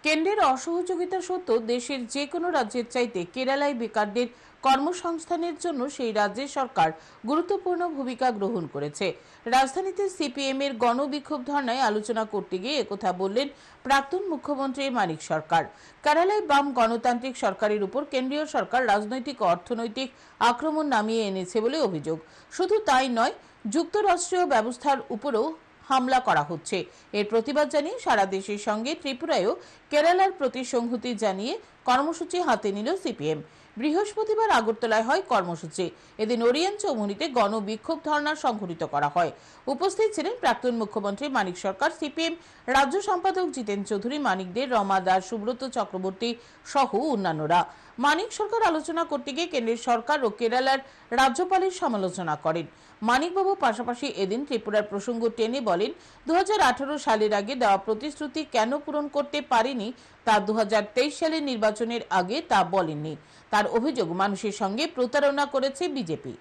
কেন্দ্রের অসহযোগিতা সত্ত্বেও দেশের যে কোনো রাজ্যের চাইতে কেরালায় বেকারদের কর্মসংস্থানের জন্য সেই রাজ্যের সরকার গুরুত্বপূর্ণ ভূমিকা গ্রহণ করেছে। রাজধানীতে সিপিএম এর গণবিক্ষোভ ধর্নায় আলোচনা করতে গিয়ে একথা বললেন প্রাক্তন মুখ্যমন্ত্রী মানিক সরকার। কেরালায় বাম গণতান্ত্রিক সরকারের উপর কেন্দ্রীয় সরকার রাজনৈতিক ও অর্থনৈতিক আক্রমণ নামিয়ে এনেছে বলে অভিযোগ। শুধু তাই নয়, যুক্তরাষ্ট্রীয় ব্যবস্থার উপরও হামলা করা হচ্ছে। এর প্রতিবাদ জানিয়ে সারা দেশের সঙ্গে ত্রিপুরায়ও কেরালার প্রতি সংহতি জানিয়ে কর্মসূচি হাতে নিল সিপিএম। বৃহস্পতিবার আগরতলায় হয় কর্মসূচি। এদিন ওরিয়েন্ট চৌমুহনীতে গণবিক্ষোভ ধর্না সংঘটিত করা হয়। উপস্থিত ছিলেন প্রাক্তন মুখ্যমন্ত্রী মানিক সরকার, সিপিএম রাজ্য সম্পাদক জিতেন চৌধুরী, মানিক দে, রমা দাস, সুব্রত চক্রবর্তী সহ অন্যান্যরা। মানিক সরকার আলোচনা করতে গিয়ে কেন্দ্রের সরকার ও কেরালার রাজ্যপালের সমালোচনা করেন। মানিকবাবু পাশাপাশি এদিন ত্রিপুরার প্রসঙ্গ টেনে বলেন, 2018 সালের আগে দেওয়া প্রতিশ্রুতি কেন পূরণ করতে পারেনি তা 2023 সালের নির্বাচনের আগে তা বলেননি। তার অভিযোগ, মানুষের সঙ্গে প্রতারণা করেছে বিজেপি।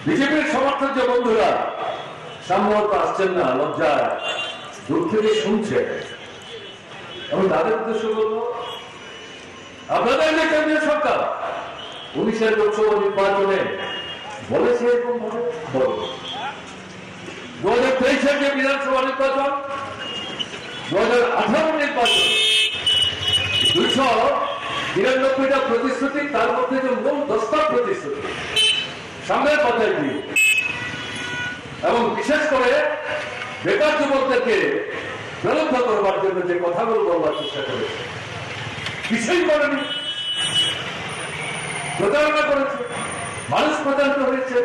বিজেপির সমর্থক যে বন্ধুরা সম্ভবত আসছেন না, লজ্জায় দূর থেকে শুনছে, আমি তাদের উদ্দেশ্য বলবো, আপনাদের যে কেন্দ্রীয় সরকার 19-এর লোকসভা নির্বাচনে বলেছে এরকম ভাবে বলবে, 2023-এর যে বিধানসভা নির্বাচন, 2018 নির্বাচন, 293টা প্রতিশ্রুতি, তার মধ্যে যে মূল 10টা প্রতিশ্রুতি সামনের কথায় দিয়ে এবং বিশেষ করে বেকার যুবকদেরকে প্রলুব্ধ করবার জন্য যে কথাগুলো বলবার চেষ্টা করেছে, কিছুই করেনি, প্রতারণা করেছে, মানুষ প্রতারিত হয়েছে।